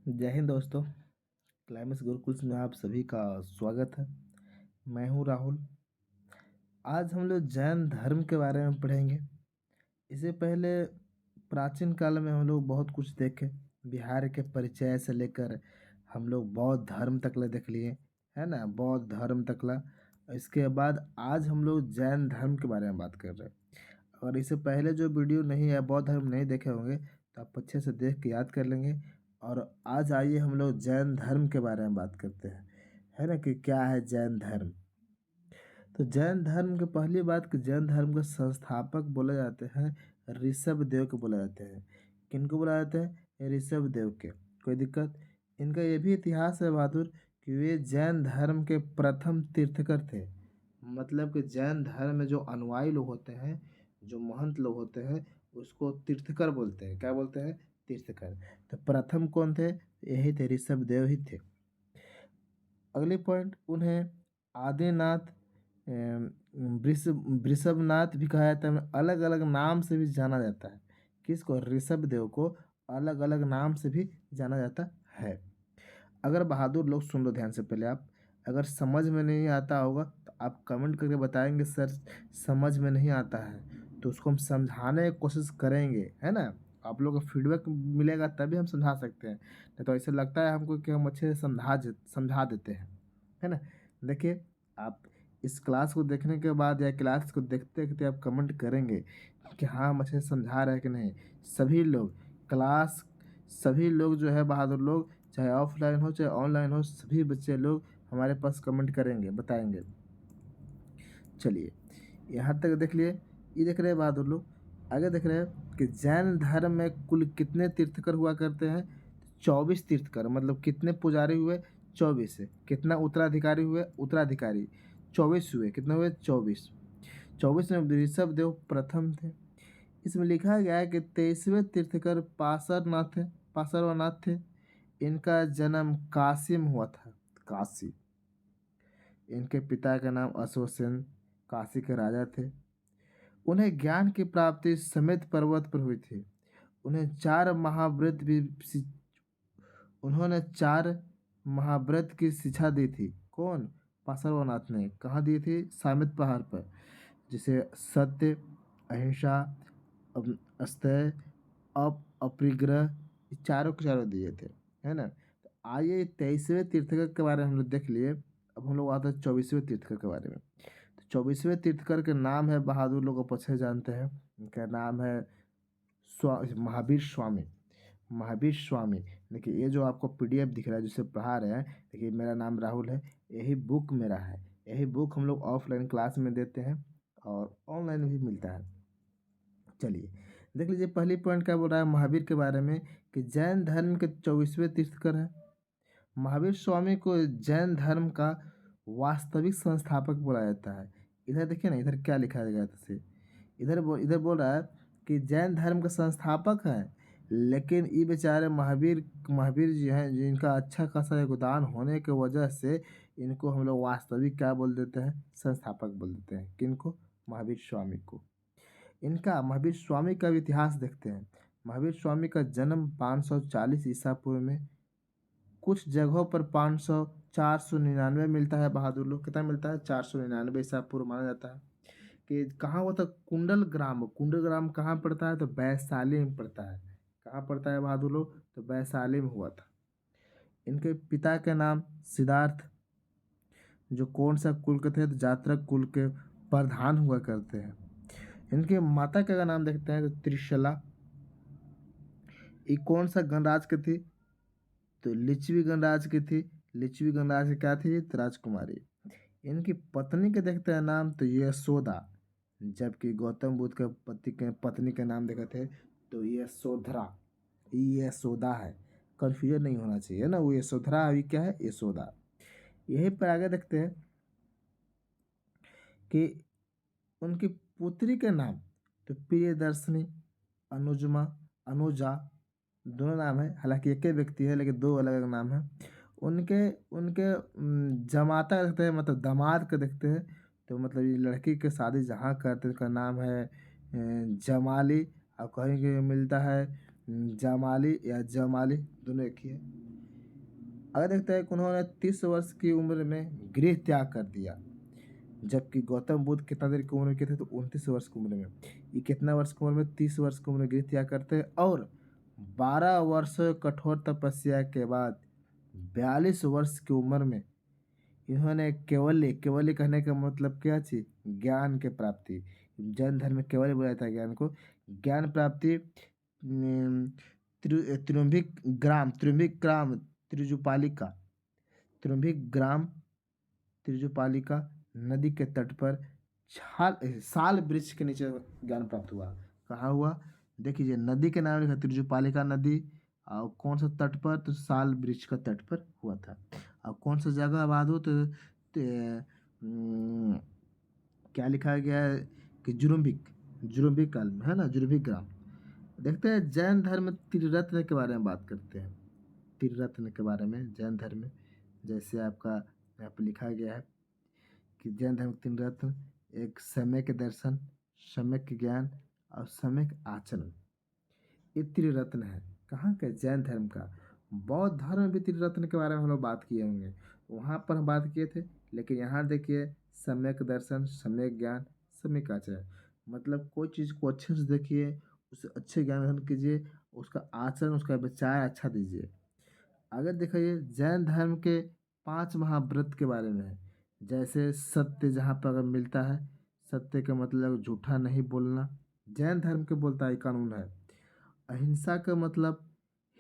जय हिंद दोस्तों। क्लाइमेक्स गुरुकुल्स में आप सभी का स्वागत है। मैं हूं राहुल। आज हम लोग जैन धर्म के बारे में पढ़ेंगे। इससे पहले प्राचीन काल में हम लोग बहुत कुछ देखे। बिहार के परिचय से लेकर हम लोग बौद्ध धर्म तक ले देख लिए, है ना, बौद्ध धर्म तक ला। इसके बाद आज हम लोग जैन धर्म के बारे में बात कर रहे हैं। और इससे पहले जो वीडियो नहीं है, बौद्ध धर्म नहीं देखे होंगे, तो आप अच्छे से देख के याद कर लेंगे। और आज आइए हम लोग जैन धर्म के बारे में बात करते हैं, है ना, कि क्या है जैन धर्म। तो जैन धर्म की पहली बात कि जैन धर्म के संस्थापक बोले जाते हैं ऋषभ देव को बोले जाते हैं। किनको बोला जाता है? ऋषभ देव के। कोई दिक्कत? इनका ये भी इतिहास है बहादुर कि वे जैन धर्म के प्रथम तीर्थकर थे। मतलब कि जैन धर्म में जो अनुयायी लोग होते हैं, जो महंत लोग होते हैं, उसको तीर्थकर बोलते हैं। क्या बोलते हैं? तीर्थकर। तो प्रथम कौन थे? यही थे, ऋषभ देव ही थे। अगले पॉइंट, उन्हें आदिनाथ, वृषभनाथ भी कहा जाता है। अलग अलग नाम से भी जाना जाता है। किसको? ऋषभ देव को अलग अलग नाम से भी जाना जाता है। अगर बहादुर लोग सुन लो ध्यान से, पहले आप अगर समझ में नहीं आता होगा तो आप कमेंट करके बताएंगे सर समझ में नहीं आता है, तो उसको हम समझाने की कोशिश करेंगे, है ना। आप लोगों का फीडबैक मिलेगा तभी हम समझा सकते हैं। नहीं तो ऐसे लगता है हमको कि हम अच्छे से समझा देते हैं, है ना। देखिए, आप इस क्लास को देखने के बाद या क्लास को देखते देखते आप कमेंट करेंगे कि हाँ हम अच्छे से समझा रहे हैं कि नहीं। सभी लोग क्लास सभी लोग जो है बहादुर लोग, चाहे ऑफलाइन हो चाहे ऑनलाइन हो, सभी बच्चे लोग हमारे पास कमेंट करेंगे, बताएंगे। चलिए, यहाँ तक देख लिए। ये देख रहे हैं बहादुर लोग, आगे देख रहे हैं कि जैन धर्म में कुल कितने तीर्थकर हुआ करते हैं? 24 तीर्थकर। मतलब कितने पुजारी हुए? 24 है। कितना उत्तराधिकारी हुए? उत्तराधिकारी 24 हुए। कितने हुए? 24। 24 में ऋषभ देव प्रथम थे। इसमें लिखा गया है कि 23वें तीर्थकर पार्श्वनाथ थे। इनका जन्म काशी में हुआ था। काशी। इनके पिता का नाम अशोकसेन काशी के राजा थे। उन्हें ज्ञान की प्राप्ति समेत पर्वत पर हुई थी। उन्हें चार महाव्रत भी उन्होंने 4 महाव्रत की शिक्षा दी थी। कौन? पार्श्वनाथ ने। कहाँ दी थी? सामित पहाड़ पर। जिसे सत्य, अहिंसा, अस्तेय, अपरिग्रह, ये चारों के चारों दिए थे, है ना। तो आइए 23वें तीर्थकर के बारे में हम लोग देख लिए। अब हम लोग आते हैं 24वें तीर्थकर के बारे में। तो 24वें तीर्थकर के नाम है, बहादुर लोग अच्छे जानते हैं। इनका नाम है महावीर स्वामी। महावीर स्वामी। देखिए, ये जो आपको पीडीएफ दिख रहा है जिसे पढ़ा रहे हैं, देखिए मेरा नाम राहुल है, यही बुक मेरा है। यही बुक हम लोग ऑफलाइन क्लास में देते हैं और ऑनलाइन भी मिलता है। चलिए देख लीजिए, पहली पॉइंट क्या बोल रहा है महावीर के बारे में कि जैन धर्म के 24वें तीर्थकर हैं। महावीर स्वामी को जैन धर्म का वास्तविक संस्थापक बोला जाता है। इधर देखिए ना, इधर क्या लिखा गया था। इधर बोल रहा है कि जैन धर्म के संस्थापक हैं, लेकिन ये बेचारे महावीर महावीर जी हैं, जिनका अच्छा खासा योगदान होने की वजह से इनको हम लोग वास्तविक क्या बोल देते हैं? संस्थापक बोल देते हैं। किनको? महावीर स्वामी को। इनका महावीर स्वामी का भी इतिहास देखते हैं। महावीर स्वामी का जन्म 540 ईसा पूर्व में, कुछ जगहों पर 500 499 मिलता है। बहादुर लोग कितना मिलता है? 499 ईसा पूर्व माना जाता है। कि कहाँ हुआ था? कुंडल ग्राम कहाँ पड़ता है? तो वैशाली में पड़ता है। कहाँ पड़ता है बहादुर लोग? तो वैशाली में हुआ था। इनके पिता के नाम सिद्धार्थ, जो कौन सा कुल के थे? तो जात्रक कुल के प्रधान हुआ करते हैं। इनके माता का नाम देखते हैं तो त्रिशला। ये कौन सा गणराज के थी? तो लिच्छवी गणराज की थी। लिच्छवी गणराज की क्या थी? तो राजकुमारी। इनकी पत्नी के देखते हैं नाम तो यशोदा। जबकि गौतम बुद्ध के पति के पत्नी के नाम देखे थे तो यशोधरा। ये यशोदा है, कन्फ्यूजन नहीं होना चाहिए ना। वो यशोधरा, अभी क्या है? यशोदा। यही पर आगे देखते हैं कि उनकी पुत्री के नाम तो प्रियदर्शनी, अनुजमा, अनुजा, दोनों नाम है। हालांकि एक ही व्यक्ति है लेकिन दो अलग अलग नाम है। उनके उनके जमाता देखते हैं, मतलब दामाद का देखते हैं तो मतलब ये लड़की के शादी जहाँ करते हैं उसका नाम है जमाली। और कहीं कहीं मिलता है जमाली या जमाली, दोनों एक ही है। अगर देखते हैं कि उन्होंने 30 वर्ष की उम्र में गृह त्याग कर दिया, जबकि गौतम बुद्ध कितना देर की उम्र के थे तो 29 वर्ष की उम्र में। ये कितना वर्ष की उम्र में? 30 वर्ष की उम्र में गृह त्याग करते हैं और 12 वर्ष कठोर तपस्या के बाद 42 वर्ष की उम्र में इन्होंने केवल्य, केवल्य कहने का मतलब क्या चीज? ज्ञान के प्राप्ति। जैन धर्म में केवल्य बोला जाता है ज्ञान को। ज्ञान प्राप्ति त्रिम्भिक ग्राम त्रिजुपालिका, त्रिम्भिक ग्राम त्रिजुपालिका नदी के तट पर साल वृक्ष के नीचे ज्ञान प्राप्त हुआ। कहाँ हुआ? देखिए नदी के नाम लिखा त्रिजुपालिका नदी, और कौन सा तट पर? तो साल वृक्ष का तट पर हुआ था। और कौन सा जगह बहादुर? अम, क्या लिखा गया है कि जुरुम्बिक, जुरुम्बिक काल में, है ना, जुरुम्बिक ग्राम। देखते हैं जैन धर्म त्रिरत्न के बारे में बात करते हैं। त्रिरत्न के बारे में जैन धर्म में, जैसे आपका यहाँ पे लिखा गया है कि जैन धर्म के 3 रत्न, एक सम्यक दर्शन, सम्यक ज्ञान और सम्यक आचरण, ये त्रिरत्न है। कहाँ का? जैन धर्म का। बौद्ध धर्म में भी त्रिरत्न के बारे में हम लोग बात किए होंगे, वहाँ पर हम बात किए थे। लेकिन यहाँ देखिए सम्यक दर्शन, सम्यक ज्ञान, सम्यक आचरण, मतलब कोई चीज़ को अच्छे से देखिए, उसे अच्छे ज्ञान ग्रहण कीजिए, उसका आचरण, उसका विचार अच्छा दीजिए। अगर देखिए जैन धर्म के 5 महाव्रत के बारे में है। जैसे सत्य जहाँ पर अगर मिलता है, सत्य का मतलब झूठा नहीं बोलना, जैन धर्म के बोलता है कानून है। अहिंसा का मतलब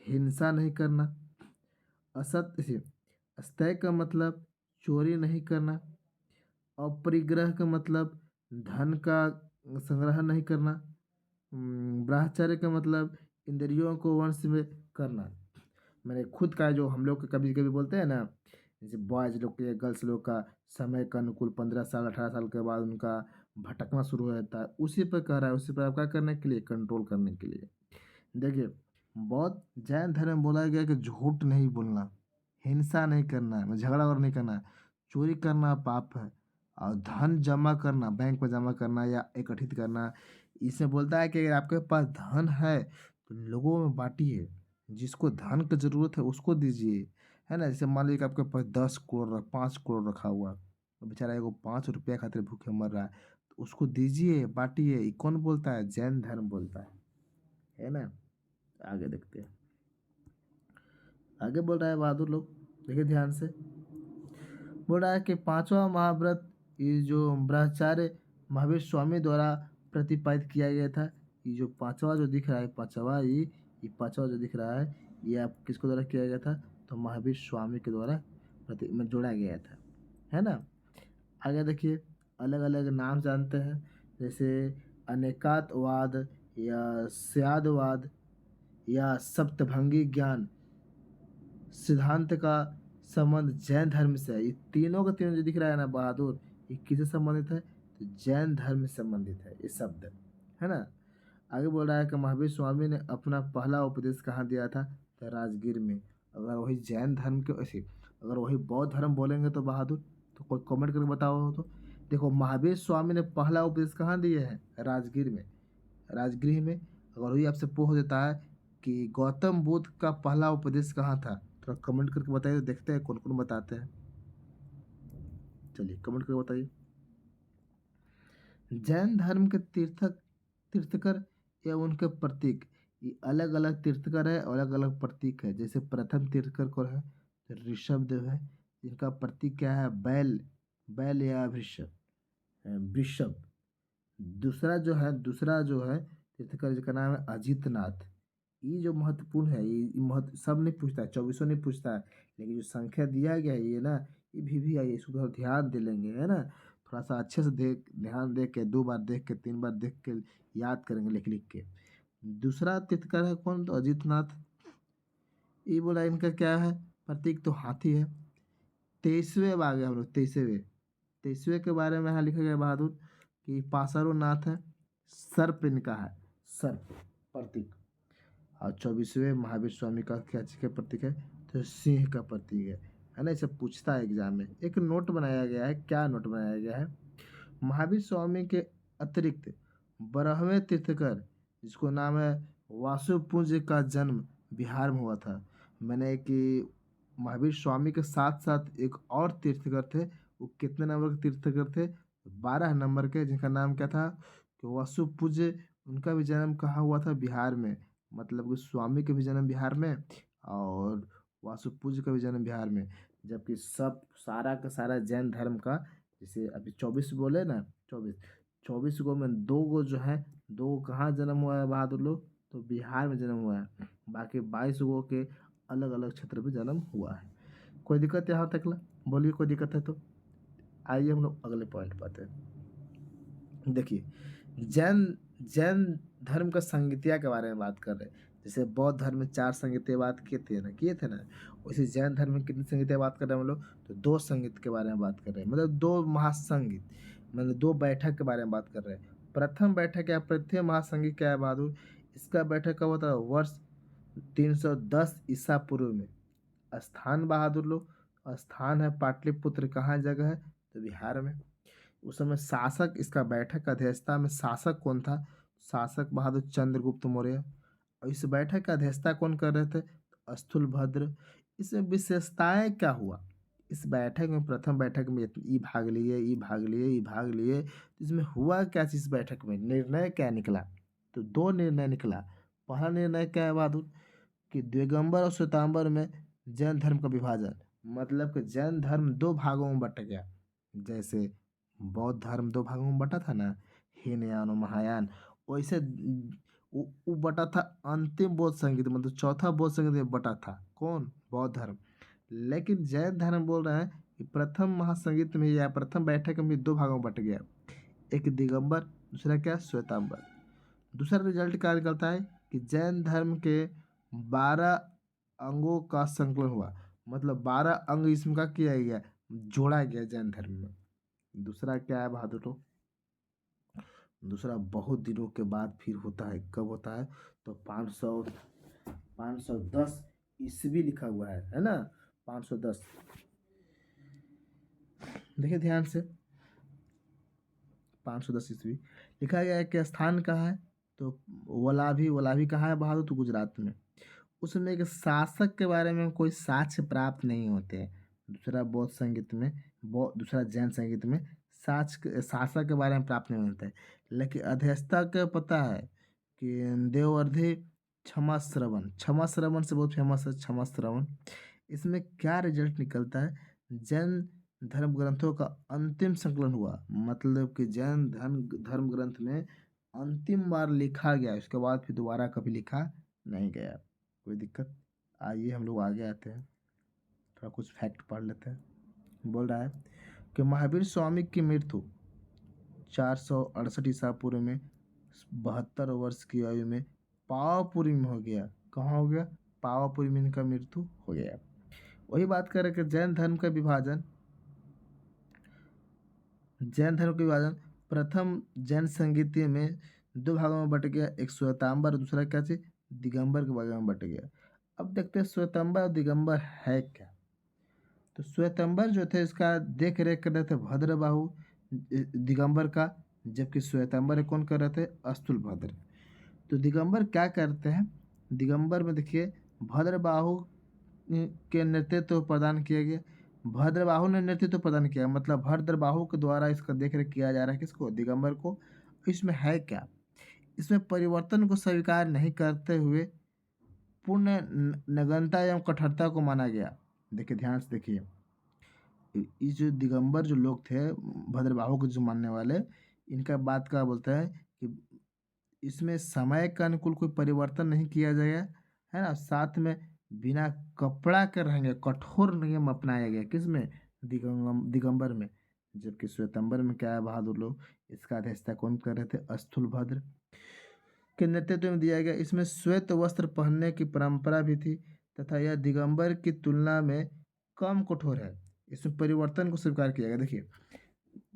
हिंसा नहीं करना। असत्य अस्तेय का मतलब चोरी नहीं करना। अपरिग्रह का मतलब धन का संग्रह नहीं करना। ब्रह्मचर्य का मतलब इंद्रियों को वश में करना। मैंने खुद का जो हम लोग कभी कभी बोलते हैं ना, जैसे बॉयज लोग के, गर्ल्स लोग का समय का अनुकूल 15 साल 18 साल के बाद उनका भटकना शुरू हो जाता है, उसी पर कह रहा है। उसी पर आप क्या करने के लिए? कंट्रोल करने के लिए। देखिए बौद्ध जैन धर्म में बोला गया कि झूठ नहीं बोलना, हिंसा नहीं करना, झगड़ा और नहीं करना, चोरी करना पाप है, और धन जमा करना, बैंक में जमा करना या एकत्रित करना। इसमें बोलता है कि अगर आपके पास धन है तो लोगों में बांटिए, जिसको धन की जरूरत है उसको दीजिए, है ना। जैसे मान लीजिए कि आपके पास 10 करोड़ 5 करोड़ रखा हुआ, और बेचारा एगो 5 रुपया खातिर भूखे मर रहा है, तो उसको दीजिए, बांटिए। ये कौन बोलता है? जैन धर्म बोलता है ना। आगे देखते हैं। आगे बोल रहा है बहादुर लोग, देखिए ध्यान से। बोल रहा है कि 5वां महाव्रत, ये जो ब्रह्मचार्य महावीर स्वामी द्वारा प्रतिपादित किया गया था। ये जो 5वां जो दिख रहा है, 5वां ये 5वां जो दिख रहा है, ये आप किसको द्वारा किया गया था? तो महावीर स्वामी के द्वारा में जोड़ा गया था, है ना। आगे देखिए अलग अलग नाम जानते हैं, जैसे अनेकातवाद या स्यादवाद या सप्तभंगी ज्ञान सिद्धांत का संबंध जैन धर्म से है। ये तीनों का तीनों जो दिख रहा है ना बहादुर, ये किससे संबंधित है? तो जैन धर्म से संबंधित है ये शब्द, है ना। आगे बोल रहा है कि महावीर स्वामी ने अपना पहला उपदेश कहाँ दिया था? तो राजगीर में। अगर वही जैन धर्म के ऐसे, अगर वही बौद्ध धर्म बोलेंगे तो बहादुर, तो कोई कमेंट करके बताओ। तो देखो महावीर स्वामी ने पहला उपदेश कहाँ दिए हैं? राजगीर में, राजगृह में। अगर वही आपसे पूछ देता है कि गौतम बुद्ध का पहला उपदेश कहाँ था, थोड़ा कमेंट करके बताइए, तो देखते हैं कौन कौन बताते हैं। चलिए कमेंट करके बताइए। जैन धर्म के तीर्थकर या उनके प्रतीक, ये अलग अलग तीर्थकर है, अलग अलग प्रतीक है। जैसे प्रथम तीर्थकर को है तो ऋषभ देव है, इनका प्रतीक क्या है? बैल, बैल या वृषभ, वृषभ। दूसरा जो है तीर्थकर, जिसका नाम है अजितनाथ। ये जो महत्वपूर्ण है, ये महत्व सब नहीं पूछता है, 24 नहीं पूछता है, लेकिन जो संख्या दिया गया है ये ना, ये भी है, इसको थोड़ा ध्यान दे लेंगे, है ना। थोड़ा सा अच्छे से ध्यान दे के 2 बार देख के 3 बार देख के याद करेंगे लिख लिख के। दूसरा तीर्थकर है कौन? तो अजितनाथ। ये बोला इनका क्या है प्रतीक? तो हाथी है। 23वें अब आ गए हम लोग, 23वें। 23वें के बारे में यहाँ लिखा गया बहादुर कि पासारोनाथ है, सर्प इनका है, सर्प प्रतीक। और 24वें महावीर स्वामी का क्या चीज़ का प्रतीक है? तो सिंह का प्रतीक है ना। इसे पूछता है एग्जाम में। एक नोट बनाया गया है, क्या नोट बनाया गया है? महावीर स्वामी के अतिरिक्त 12वें तीर्थकर, जिसको नाम है वासुपुंज, का जन्म बिहार में हुआ था। मैंने कि महावीर स्वामी के साथ साथ एक और तीर्थकर थे। वो कितने नंबर के तीर्थकर थे? 12 नंबर के, जिनका नाम क्या था कि वसुपूज्य। उनका भी जन्म कहाँ हुआ था? बिहार में। मतलब कि स्वामी का भी जन्म बिहार में और वासुपूज्य का भी जन्म बिहार में। जबकि सब सारा का सारा जैन धर्म का, जैसे अभी 24 बोले ना, 24 गो में 2 गो जो है, 2 गो कहाँ जन्म हुआ है बहादुर लोग? तो बिहार में जन्म हुआ है। बाकी 22 गो के अलग अलग क्षेत्र में जन्म हुआ है। कोई दिक्कत यहाँ तक ला? बोलिए कोई दिक्कत है तो। आइए हम लोग अगले पॉइंट पर आते हैं। देखिए, जैन जैन धर्म का संगीतिया के बारे में बात कर रहे हैं। जैसे बौद्ध धर्म में 4 संगीतिया बात किए थे ना। वैसे जैन धर्म में कितनी संगीतिया बात कर रहे हैं हम लोग? तो 2 संगीत के बारे में बात कर रहे हैं, मतलब 2 महासंगीत, मतलब 2 बैठक के बारे में बात कर रहे हैं। प्रथम बैठक या प्रथम महासंगीत क्या है बहादुर? इसका बैठक कब होता है? वर्ष 310 ईसा पूर्व में। स्थान बहादुर लोग, स्थान है पाटलिपुत्र। कहाँ जगह है? तो बिहार में। उस समय शासक, इसका बैठक का अध्यक्षता में शासक कौन था? शासक बहादुर चंद्रगुप्त मौर्य। और इस बैठक का अध्यक्षता कौन कर रहे थे? तो स्थूलभद्र। इसमें विशेषताएं क्या हुआ? इस बैठक में, प्रथम बैठक में ई भाग लिए, ई भाग लिए, ई भाग लिए। तो इसमें हुआ क्या चीज? बैठक में निर्णय क्या निकला? तो 2 निर्णय निकला। पहला निर्णय क्या है बहादुर? कि दिगंबर और श्वेतांबर में जैन धर्म का विभाजन, मतलब कि जैन धर्म 2 भागों में बट गया। जैसे बौद्ध धर्म 2 भागों में बटा था ना, हीनयान और महायान। वैसे वो बटा था अंतिम बौद्ध संगीत, मतलब चौथा बौद्ध संगीत में बटा था। कौन? बौद्ध धर्म। लेकिन जैन धर्म बोल रहे हैं कि प्रथम महासंगीत में या प्रथम बैठक में 2 भागों में बट गया। एक दिगंबर, दूसरा क्या? श्वेतांबर। दूसरा रिजल्ट क्या निकलता है कि जैन धर्म के 12 अंगों का संकलन हुआ, मतलब 12 अंग इसमें का किया गया, जोड़ा गया जैन धर्म में। दूसरा क्या है बहादुर? दूसरा बहुत दिनों के बाद फिर होता है। कब होता है? तो 510 ईस्वी लिखा हुआ है ना? 510। देखिए ध्यान से, 510 ईस्वी लिखा गया है कि स्थान कहाँ है? तो वलाभी। वलाभी कहाँ है बहादुर? तो गुजरात में। उसमें एक शासक के बारे में कोई साक्ष्य प्राप्त नहीं होते हैं। दूसरा बौद्ध संगीत में, दूसरा जैन संगीत में साक्ष्य, शासक के बारे में प्राप्त नहीं होता है। लेकिन अध्यक्षता का पता है कि देवर्धि क्षमा श्रवण। क्षमा श्रवण से बहुत फेमस है क्षमा श्रवण। इसमें क्या रिजल्ट निकलता है? जैन धर्म ग्रंथों का अंतिम संकलन हुआ, मतलब कि जैन धर्म ग्रंथ में अंतिम बार लिखा गया, उसके बाद फिर दोबारा कभी लिखा नहीं गया। कोई दिक्कत? आइए हम लोग आगे आते हैं, थोड़ा कुछ फैक्ट पढ़ लेते हैं। बोल रहा है कि महावीर स्वामी की मृत्यु 468 ईसा पूर्व में 72 वर्ष की आयु में पावापुरी में हो गया। कहाँ हो गया? पावापुरी में इनका मृत्यु हो गया। वही बात कर रहे कि जैन धर्म का विभाजन, प्रथम जैन संगीति में 2 भागों में बट गया। एक श्वेतांबर और दूसरा क्या चीज? दिगंबर के भागों में बट गया। अब देखते हैं श्वेतांबर और दिगंबर है क्या। तो श्वेतांबर जो थे इसका देख रेख कर रहे थे भद्रबाहु दिगंबर का, जबकि श्वेतांबर कौन कर रहे थे? स्थूलभद्र। तो दिगंबर क्या करते हैं? दिगंबर में देखिए भद्रबाहु के नेतृत्व प्रदान किया गया। भद्रबाहु ने नेतृत्व प्रदान किया, मतलब भद्रबाहु के द्वारा इसका देख रेख किया जा रहा है। किसको? दिगंबर को। इसमें है क्या? इसमें परिवर्तन को स्वीकार नहीं करते हुए पूर्ण नगनता एवं कठोरता को माना गया। देखिए ध्यान से देखिए, ये जो दिगंबर जो लोग थे, भद्रबाहु को जो मानने वाले, इनका बात क्या बोलते हैं कि इसमें समय का अनुकूल कोई परिवर्तन नहीं किया जाएगा, है ना। साथ में बिना कपड़ा के रहेंगे, कठोर नियम अपनाया गया। किसमें? दिगंबर में। जबकि श्वेतांबर में क्या है बहादुर लोग, इसका अध्यक्षता कौन कर रहे थे? स्थूलभद्र के नेतृत्व में दिया गया। इसमें श्वेत वस्त्र पहनने की परंपरा भी थी तथा यह दिगंबर की तुलना में कम कठोर है। इसमें परिवर्तन को स्वीकार किया गया। देखिए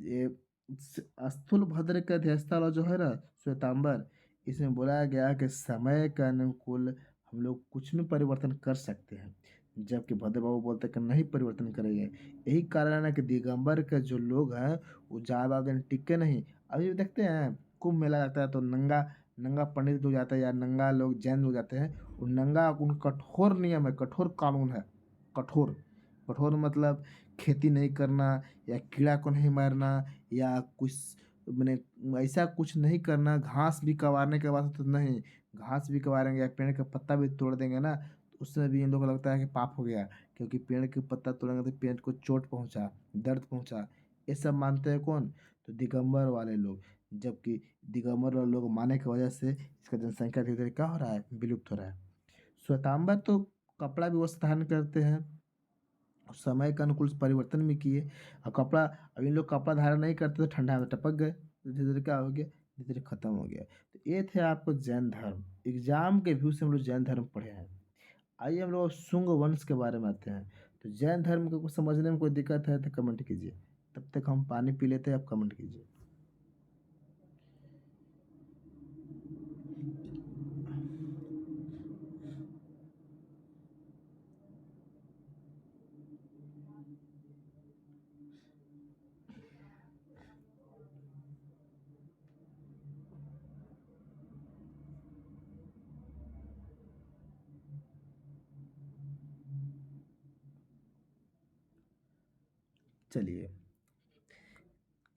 ये स्थूलभद्र का अध्यक्षता वाला जो है ना श्वेतांबर, इसमें बोला गया कि समय के अनुकूल हम लोग कुछ भी परिवर्तन कर सकते हैं, जबकि भद्रबाबू बोलते हैं कि नहीं परिवर्तन करेंगे। यही कारण है कि दिगंबर के जो लोग हैं वो ज़्यादा दिन टिके नहीं। अभी भी देखते हैं कुंभ मेला जाता है तो नंगा नंगा पंडित लोग जाते हैं या नंगा लोग जैन लोग जाते हैं। वो नंगा, उन कठोर नियम है, कठोर कानून है, कठोर। कठोर मतलब खेती नहीं करना या कीड़ा को नहीं मारना या कुछ मैंने ऐसा कुछ नहीं करना, घास भी कबाड़ने के बाद तो नहीं, घास भी कबाड़ेंगे या पेड़ का पत्ता भी तोड़ देंगे ना, तो उससे भी इन लोगों को लगता है कि पाप हो गया, क्योंकि पेड़ के पत्ता तोड़ेंगे तो पेड़ को चोट पहुँचा, दर्द पहुँचा। ये सब मानते हैं कौन? तो दिगंबर वाले लोग। जबकि दिगंबर वाले लोग मानने की वजह से इसका जनसंख्या धीरे-धीरे क्या हो रहा है? विलुप्त हो रहा है। श्वेतांबर तो कपड़ा भी वस्त्र धारण करते हैं, समय के अनुकूल परिवर्तन भी किए। अब कपड़ा, अब इन लोग कपड़ा धारण नहीं करते तो ठंडा में टपक गए, तो धीरे-धीरे क्या हो गया? धीरे-धीरे खत्म हो गया। तो ये थे आपको जैन धर्म। एग्ज़ाम के व्यू से हम लोग जैन धर्म पढ़े हैं। आइए हम लोग शुंग वंश के बारे में आते हैं। तो जैन धर्म को समझने में कोई दिक्कत है तो कमेंट कीजिए। तब तक हम पानी पी लेते हैं, आप कमेंट कीजिए। चलिए,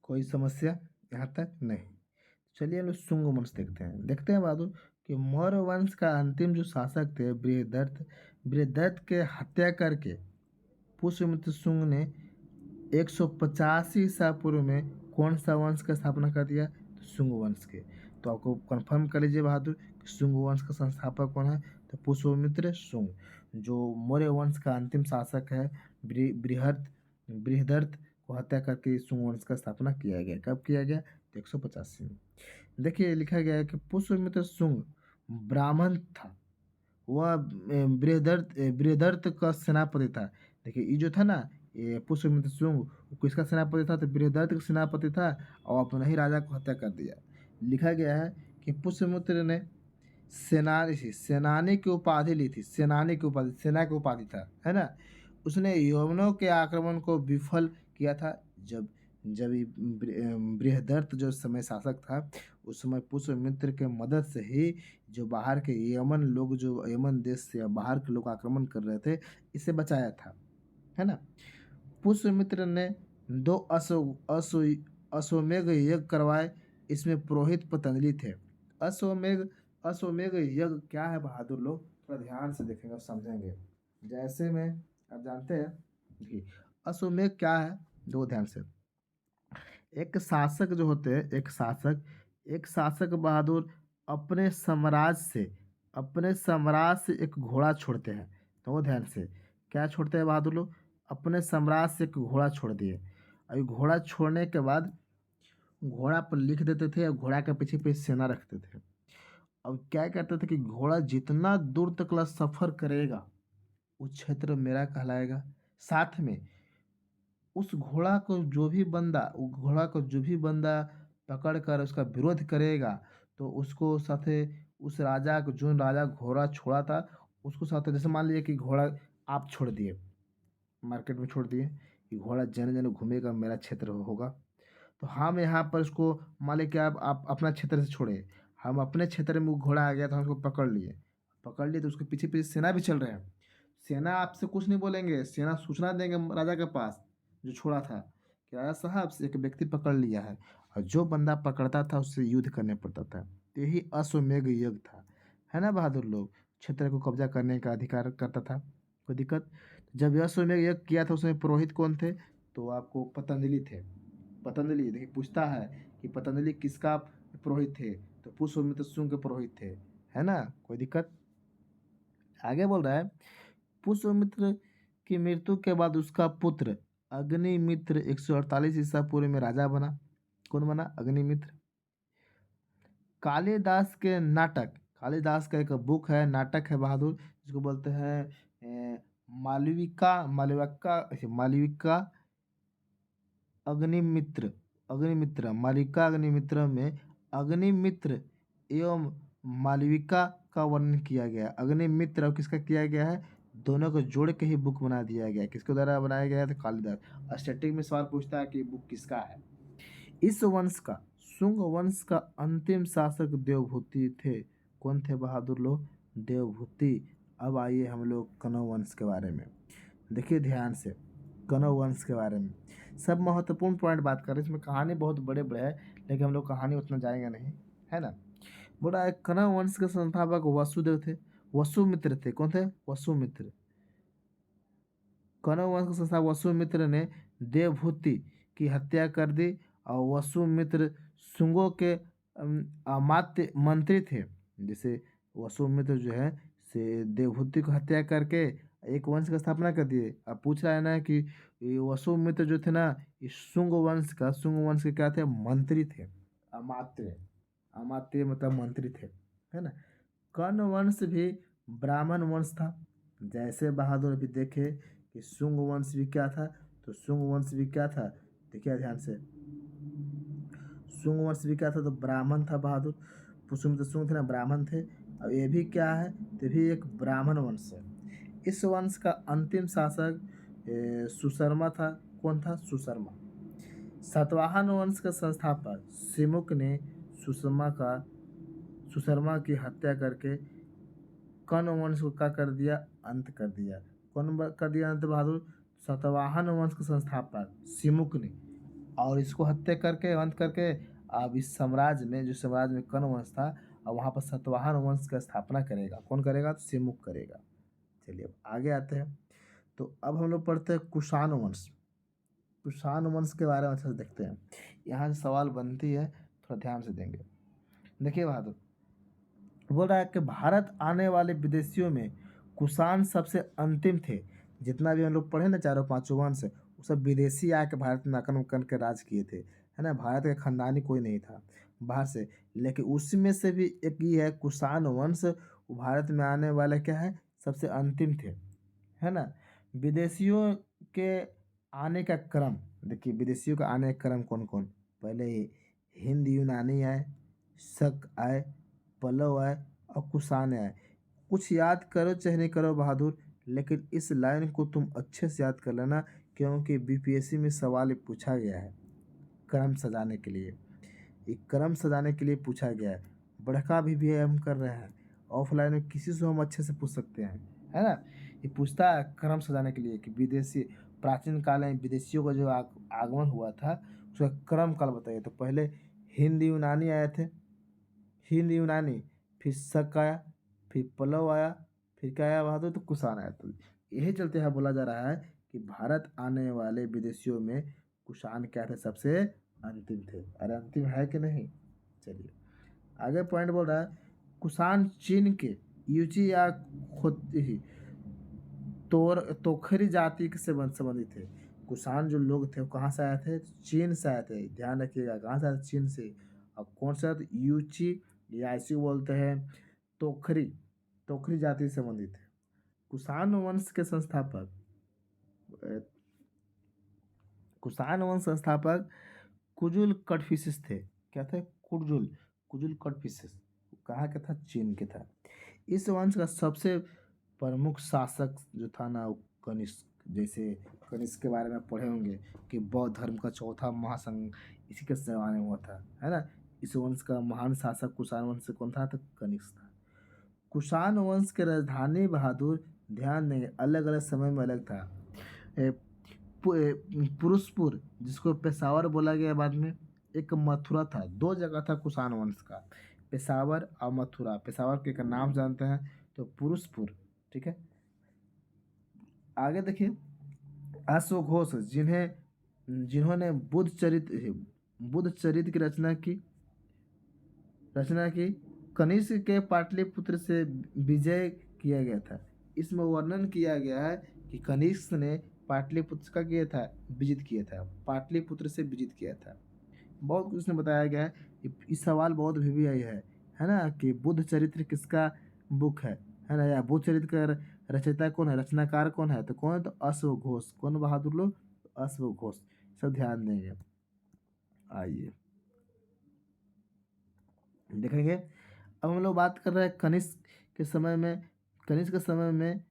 कोई समस्या यहाँ तक नहीं। चलिए हम लोग शुंग वंश देखते हैं बहादुर कि मौर्य वंश का अंतिम जो शासक थे बृहदत्त, बृहदत्त के हत्या करके पुष्यमित्र शुंग ने 185 ईसा पूर्व में कौन सा वंश का स्थापना कर दिया? तो शुंग वंश के। तो आपको कंफर्म कर लीजिए बहादुर कि शुंग वंश का संस्थापक कौन है? तो पुष्यमित्र शुंग। जो मौर्य वंश का अंतिम शासक है, बृहदत्त को हत्या करके शुंग वंश का स्थापना किया गया। कब किया गया? तो 185 में। देखिए लिखा गया है कि पुष्यमित्र शुंग ब्राह्मण था। वह बृहदर्थ का सेनापति था। देखिए ये जो था ना, ये पुष्यमित्र शुंग, वो किसका सेनापति था? तो बृहदर्थ का सेनापति था और अपने ही राजा को हत्या कर दिया। लिखा गया है कि पुष्यमित्र ने सेनानी की उपाधि ली थी। सेनानी की उपाधि, सेना की उपाधि था, है ना। उसने यवनों के आक्रमण को विफल किया था। जब जब ये बृहदर्थ जो समय शासक था, उस समय पुष्यमित्र के मदद से ही जो बाहर के यमन लोग, जो यमन देश से बाहर के लोग आक्रमण कर रहे थे, इसे बचाया था, है ना। पुष्यमित्र ने दो अश्वमेध यज्ञ करवाए। इसमें पुरोहित पतंजलि थे। अश्वमेध अश्वमेध यज्ञ क्या है बहादुर लोग? थोड़ा ध्यान से देखेंगे और समझेंगे। जैसे में आप जानते हैं कि अश्वमेध क्या है, दो ध्यान से। एक शासक जो होते हैं, एक शासक बहादुर अपने साम्राज्य से एक घोड़ा छोड़ते हैं। तो वो ध्यान से क्या छोड़ते हैं बहादुर लोग? अपने साम्राज्य से एक घोड़ा छोड़ दिए। और ये घोड़ा छोड़ने के बाद घोड़ा पर लिख देते थे और घोड़ा के पीछे पीछे सेना रखते थे। अब क्या करते थे कि घोड़ा जितना दूर तक ला सफर करेगा, वो क्षेत्र मेरा कहलाएगा। साथ में उस घोड़ा को जो भी बंदा पकड़ कर उसका विरोध करेगा, तो उसको साथे उस राजा को, जो राजा घोड़ा छोड़ा था, उसको साथ, जैसे मान लीजिए कि घोड़ा आप छोड़ दिए, मार्केट में छोड़ दिए कि घोड़ा जन जन घूमेगा, मेरा क्षेत्र होगा। तो हम यहाँ पर उसको मान लें कि आप अपना क्षेत्र से छोड़े, हम अपने क्षेत्र में वो घोड़ा आ गया तो हम उसको पकड़ लिए तो उसके पीछे पीछे सेना भी चल रहे हैं। सेना आपसे कुछ नहीं बोलेंगे, सेना सूचना देंगे राजा के पास जो छोड़ा था कि राजा साहब से एक व्यक्ति पकड़ लिया है। और जो बंदा पकड़ता था उससे युद्ध करने पड़ता था। तो यही अश्वमेध यज्ञ था, है ना बहादुर लोग। क्षेत्र को कब्जा करने का अधिकार करता था, कोई दिक्कत। जब यह अश्वमेध यज्ञ किया था उसमें पुरोहित कौन थे? तो आपको पतंजलि थे। पतंजलि देखिए पूछता है कि पतंजलि किसका पुरोहित थे? तो पुष्यमित्र शुंग के पुरोहित थे, है ना, कोई दिक्कत। आगे बोल रहा है पुष्यमित्र की मृत्यु के बाद उसका पुत्र अग्निमित्र 148 ईसा पूर्व में राजा बना। कौन बना? अग्निमित्र। कालिदास के नाटक, कालिदास का एक बुक है, नाटक है बहादुर, जिसको बोलते हैं मालविका अग्निमित्र। मालिका अग्निमित्र में अग्निमित्र एवं मालविका का वर्णन किया गया। अग्निमित्र और किसका किया गया है? दोनों को जोड़ के ही बुक बना दिया गया। किसके द्वारा बनाया गया है? तो कालिदास। स्टैटिक में सवाल पूछता है कि बुक किसका है। इस वंश का, शुंग वंश का अंतिम शासक देवभूति थे। कौन थे बहादुर लोग? देवभूति। अब आइए हम लोग कण्व वंश के बारे में। देखिए ध्यान से, कण्व वंश के बारे में सब महत्वपूर्ण पॉइंट बात कर रहे हैं। इसमें कहानी बहुत बड़े बड़े है, लेकिन हम लोग कहानी उतना जाएंगे नहीं, है ना। बोला कण्व वंश के संस्थापक वसुदेव थे, वसुमित्र थे। कौन थे? वसुमित्र। कण्व वंश के संस्थापक वसुमित्र ने देवभूति की हत्या कर दी, और वसुमित्र शुंगों के अमात्य मंत्री थे। जैसे वसुमित्र जो है से देवभूति को हत्या करके एक वंश की स्थापना कर दिए। अब पूछ रहा है ना कि ये वसुमित्र जो थे ना, ये शुंग वंश के क्या थे? मंत्री थे, अमात्य। अमात्य मतलब मंत्री थे, है ना। कर्ण वंश भी ब्राह्मण वंश था। जैसे बहादुर अभी देखे कि शुंग वंश भी क्या था, तो शुंग वंश भी क्या था, देखिए ध्यान से, शुंग वंश भी क्या था, तो ब्राह्मण था बहादुर। पुष्प तो शुंग थे ना, ब्राह्मण थे। और ये भी क्या है, तो भी एक ब्राह्मण वंश है। इस वंश का अंतिम शासक सुशर्मा था। कौन था? सुशर्मा। सातवाहन वंश का संस्थापक सिमुक ने सुशर्मा की हत्या करके कर्ण वंश को क्या कर दिया? अंत कर दिया। कौन कर दिया अंत बहादुर? सातवाहन वंश के संस्थापक सिमुक ने। और इसको हत्या करके अंत करके अब इस साम्राज्य में, जो साम्राज्य में कर्ण वंश था, अब वहाँ पर सातवाहन वंश का स्थापना करेगा। कौन करेगा? तो सिमुक करेगा। चलिए अब आगे आते हैं। तो अब हम लोग पढ़ते हैं कुषाण वंश। कुषाण वंश के बारे में अच्छे से देखते हैं। यहाँ से सवाल बनती है, थोड़ा ध्यान से देंगे। देखिए बहादुर बोल रहा है कि भारत आने वाले विदेशियों में कुषाण सबसे अंतिम थे। जितना भी हम लोग पढ़े ना, चारों पांचों वंश, वो सब विदेशी आके भारत में आक्रमण करके राज किए थे, है ना। भारत का खानदानी कोई नहीं था बाहर से। लेकिन उसमें से भी एक ये है कुषाण वंश, वो भारत में आने वाले क्या है? सबसे अंतिम थे, है ना। विदेशियों के आने का क्रम देखिए, विदेशियों का आने का क्रम कौन कौन? पहले हिंद यूनानी आए, शक आए, पल्लव आए, और कुषाण आए। कुछ याद करो चाहे नहीं करो बहादुर, लेकिन इस लाइन को तुम अच्छे से याद कर लेना, क्योंकि बीपीएससी में सवाल ये पूछा गया है क्रम सजाने के लिए। ये क्रम सजाने के लिए पूछा गया है। बड़का भी हम कर रहे हैं, ऑफलाइन में किसी से हम अच्छे से पूछ सकते हैं, है ना। ये पूछता है क्रम सजाने के लिए कि विदेशी प्राचीन काल में विदेशियों का जो आगमन हुआ था, उसका क्रम काल बताइए। तो पहले हिंद यूनानी आए थे, हिंद यूनानी, फिर शक आया, फिर पल्लव आया, फिर क्या आया बहादुर? तो कुषाण आया। तो यही चलते है बोला जा रहा है कि भारत आने वाले विदेशियों में कुषाण क्या थे? सबसे अंतिम थे। अरे अंतिम है कि नहीं? चलिए आगे पॉइंट बोल रहा है, कुषाण चीन के यूची या खोती तोखरी जाति से संबंधित थे। कुषाण जो लोग थे वो कहाँ से आए थे? चीन से आए थे। ध्यान रखिएगा, कहाँ से आए थे? चीन से। और कौन सा? यूची या इसी बोलते हैं तोखरी, तोखरी जाति से संबंधित है। कुषाण वंश के संस्थापक अ, कुषाण वंश संस्थापक कुजुल कटफिशिस थे। क्या थे? कुजुल कुजुल कटफिशिस। कहाँ का था? चीन के था। इस वंश का सबसे प्रमुख शासक जो था ना, वो कनिष्क। जैसे कनिष्क के बारे में पढ़े होंगे कि बौद्ध धर्म का चौथा महासंघ इसी के जमाने में हुआ था, है ना। इस वंश का महान शासक कुषाण वंश से कौन था? तो कनिष्क था। कुषाण वंश की राजधानी बहादुर, ध्यान देंगे, अलग अलग समय में अलग था। ए, पुरुषपुर, जिसको पेशावर बोला गया बाद में, एक मथुरा था। दो जगह था कुषाण वंश का, पेशावर और मथुरा। पेशावर के का नाम जानते हैं तो पुरुषपुर, ठीक है। आगे देखिए, अश्वघोष जिन्होंने बुद्ध चरित्र की रचना की कनिष्क के पाटलिपुत्र से विजय किया गया था। इसमें वर्णन किया गया है कि कनिष्क ने पाटलिपुत्र का किया था, विजित किया था, पाटलिपुत्र से विजित किया था। बहुत कुछ इसमें बताया गया है। इस सवाल बहुत भी आई है ना, कि बुद्ध चरित्र किसका बुक है ना, या बुद्ध चरित्र का रचयिता कौन है, रचनाकार कौन है? तो कौन है? तो अश्वघोष। कौन बहादुर लोग? अश्वघोष। सब ध्यान देंगे। आइए देखेंगे। अब हम लोग बात कर रहे हैं कनिष्क के समय में। कनिष्क के समय में